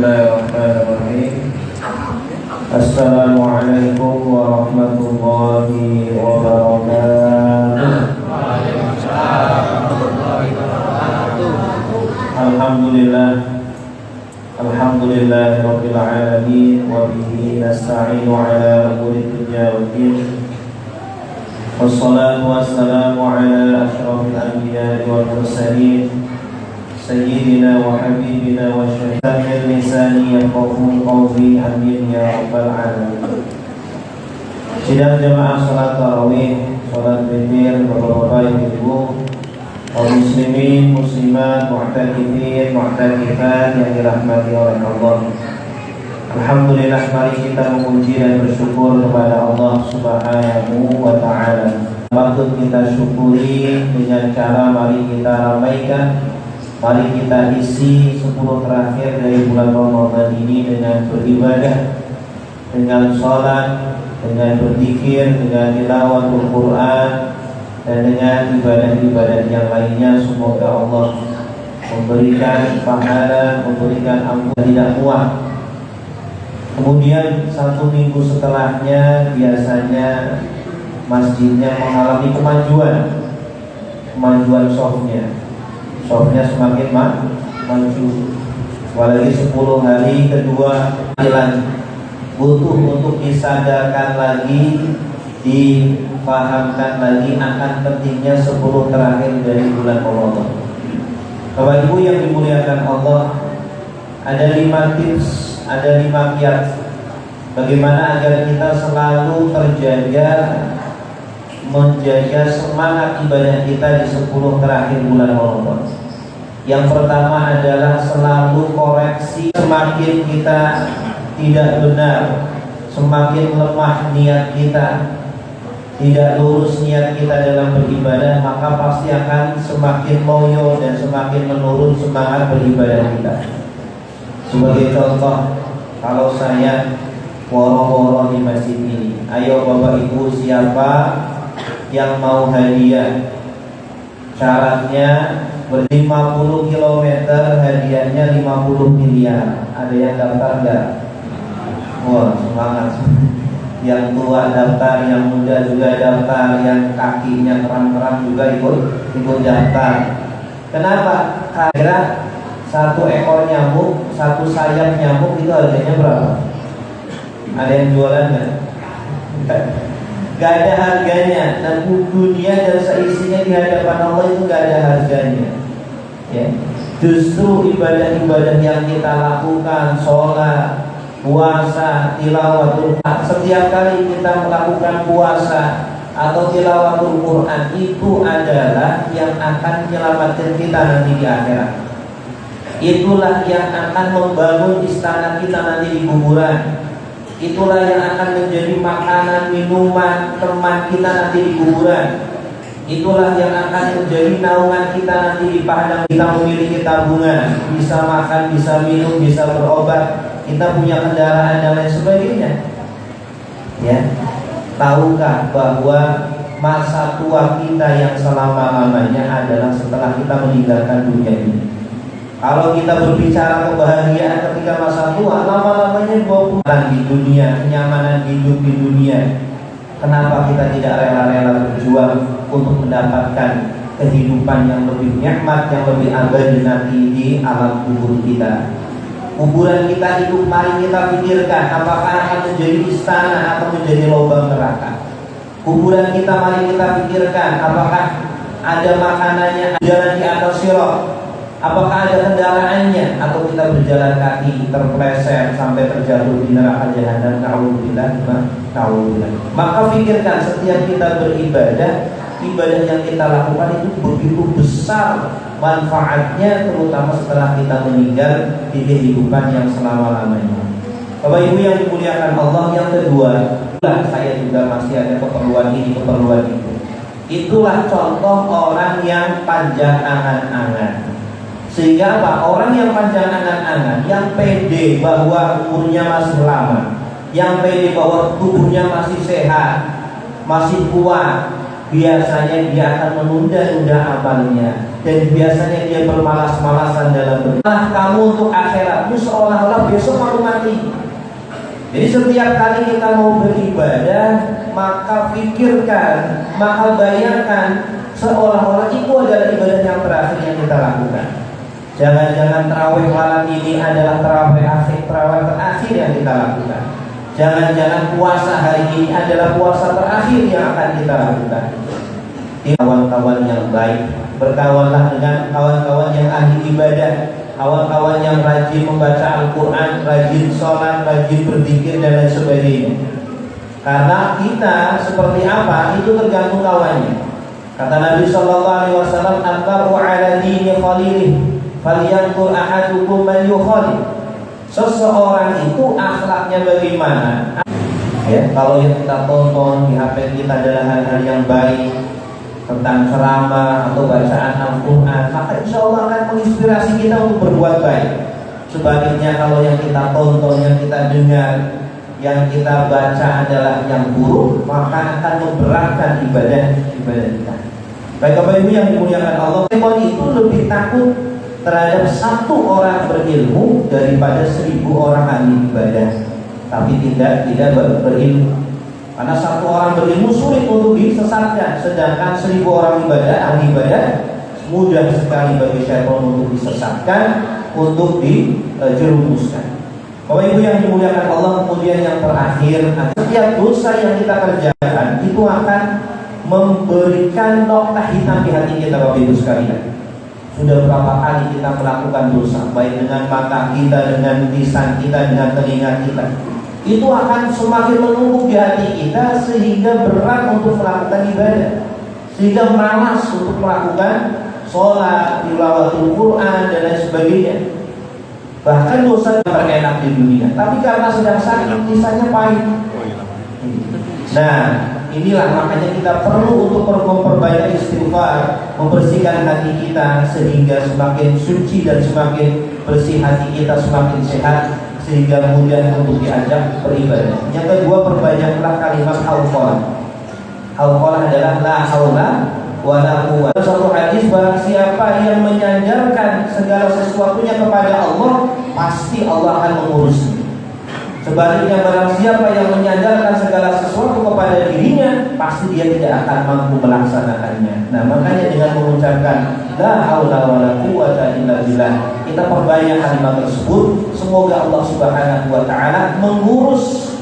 Bismillahirrahmanirrahim. Assalamualaikum warahmatullahi wabarakatuh. Alhamdulillah rabbil alamin wa bihi nasta'inu ala umuri dunya waddin. Wassalatu wassalamu ala asyrafil anbiya'i wal mursalin sayyidina wa habibina wa syafi'il lisani yafqahu qawli amin ya rabbal alamin. Sidang jamaah salat tarawih, salat witir, bapak-bapak, ibu-ibu, kaum muslimin, muslimat, mu'takifin, mu'takifat yang dirahmati oleh Allah. Alhamdulillah, mari kita memuji dan bersyukur kepada Allah Subhanahu wa ta'ala. Patut kita syukuri dengan cara mari kita ramaikan, mari kita isi 10 terakhir dari bulan Ramadan ini dengan beribadah, dengan sholat, dengan berzikir, dengan tilawatul Quran, dan dengan ibadah-ibadah yang lainnya. Semoga Allah memberikan pahala, memberikan ampunan tidak muak. Kemudian 1 minggu setelahnya biasanya masjidnya mengalami kemajuan softnya semakin maju. Apalagi 10 hari kedua butuh untuk disadarkan lagi, dipahamkan lagi akan pentingnya 10 terakhir dari bulan Ramadan. Bapak Ibu yang dimuliakan Allah, ada 5 tips, ada 5 kiat bagaimana agar kita selalu menjaga semangat ibadah kita di 10 terakhir bulan Ramadan. Yang pertama adalah selalu koreksi. Semakin kita tidak benar, semakin lemah niat kita, tidak lurus niat kita dalam beribadah, maka pasti akan semakin loyo dan semakin menurun semangat beribadah kita. Sebagai contoh, kalau saya woro-woro di masjid ini, ayo Bapak Ibu, siapa yang mau hadiah? Syaratnya 50 km, hadiahnya 50 miliar. Ada yang daftar enggak? Wah, semangat. Yang tua daftar, yang muda juga daftar, yang kakinya kram-kram juga ikut daftar. Kenapa? Karena 1 ekor nyamuk, 1 sayap nyamuk itu harganya berapa? Ada yang jualan nggak? Gak ada harganya. Dan dunia dan seisinya di hadapan Allah itu gak ada harganya. Ya. Justru ibadah-ibadah yang kita lakukan, sholat, puasa, tilawatul Quran, setiap kali kita melakukan puasa atau tilawatul Quran, itu adalah yang akan menyelamatkan kita nanti di akhirat. Itulah yang akan membangun istana kita nanti di kuburan. Itulah yang akan menjadi makanan, minuman, teman kita nanti di kuburan. Itulah yang akan menjadi naungan kita nanti di padang. Kita memiliki tabungan, bisa makan, bisa minum, bisa berobat, kita punya kendaraan dan lain sebagainya. Ya, tahukah bahwa masa tua kita yang selama-lamanya adalah setelah kita meninggalkan dunia ini? Kalau kita berbicara kebahagiaan ketika masa tua, lama-lamanya 20 tahun di dunia, kenyamanan hidup di dunia. Kenapa kita tidak rela-rela berjuang untuk mendapatkan kehidupan yang lebih nikmat, yang lebih abadi nanti di alam kubur kita? Kuburan kita hidup, mari kita pikirkan apakah akan menjadi istana atau menjadi lubang neraka. Kuburan kita mari kita pikirkan apakah ada makanannya, jalan di atas sirat, apakah ada kendaraannya, atau kita berjalan kaki terpleset sampai terjatuh di neraka jahanam. Na'udzubillah. Maka pikirkan setiap kita beribadah, ibadah yang kita lakukan itu begitu besar manfaatnya, terutama setelah kita meninggal di kehidupan yang selama-lamanya. Bapak Ibu yang dimuliakan Allah, yang kedua, saya juga masih ada keperluan ini, keperluan itu. Itulah contoh orang yang panjang angan-angan. Sehingga apa? Orang yang panjang angan-angan, yang pede bahwa umurnya masih lama, yang pede bahwa tubuhnya masih sehat, masih kuat, biasanya dia akan menunda-nunda amalnya, dan biasanya dia bermalas-malasan dalam beribadah. Kamu untuk akhiratmu seolah-olah besok mau mati. Jadi setiap kali kita mau beribadah, maka pikirkan, maka bayangkan seolah-olah itu adalah ibadah yang terakhir yang kita lakukan. Jangan-jangan tarawih malam ini adalah tarawih terakhir yang kita lakukan. Jangan-jangan puasa hari ini adalah puasa terakhir yang akan kita lakukan. Kawan-kawan yang baik, berkawanlah dengan kawan-kawan yang ahli ibadah, kawan-kawan yang rajin membaca Al-Quran, rajin sholat, rajin berzikir dan lain sebagainya. Karena kita seperti apa itu tergantung kawannya. Kata Nabi Shallallahu Alaihi Wasallam, "Antaru ala dini khalilih, falyantur ahadukum man yukhalil." Seseorang itu akhlaknya bagaimana? Ya, kalau yang kita tonton di HP kita adalah hal-hal yang baik, tentang ceramah atau bacaan Al-Quran, maka insya Allah akan menginspirasi kita untuk berbuat baik. Sebaliknya kalau yang kita tonton, yang kita dengar, yang kita baca adalah yang buruk, maka akan memberatkan ibadah kita. Baik Bapak Ibu yang dimuliakan Allah, itu lebih takut terhadap satu orang berilmu daripada 1000 orang ahli ibadah tapi tidak berilmu. Karena satu orang berilmu sulit untuk disesatkan, sedangkan 1000 orang ahli ibadah mudah sekali bagi syaitan untuk disesatkan, untuk dijerumuskan. Bapak Ibu yang dimuliakan Allah, kemudian yang terakhir, setiap dosa yang kita kerjakan itu akan memberikan noktah hitam di hati kita, Bapak Ibu sekalian. Sudah berapa kali kita melakukan dosa, baik dengan mata kita, dengan lisan kita, dengan telinga kita, itu akan semakin menumpuk di hati kita sehingga berat untuk melakukan ibadah, sehingga malas untuk melakukan sholat, tilawatul Quran dan lain sebagainya. Bahkan dosa terenak di dunia, tapi karena sedang sakit lisannya pahit. Nah, inilah makanya kita perlu untuk memperbanyak istighfar, membersihkan hati kita sehingga semakin suci dan semakin bersih hati kita, semakin sehat, sehingga kemudian untuk diajak beribadah. Yang kedua, perbanyaklah kalimat hauqalah. Hauqalah adalah la haula wa la quwwata. Satu hadis, barang siapa yang menyandarkan segala sesuatunya kepada Allah, pasti Allah akan mengurusnya. Sebaliknya, barang siapa yang menyandarkan segala sesuatu kepada dirinya, pasti dia tidak akan mampu melaksanakannya. Nah, makanya dengan mengucapkan la haula wa la quwwata illa billah, kita perbanyak kalimat tersebut. Semoga Allah Subhanahu wa taala mengurus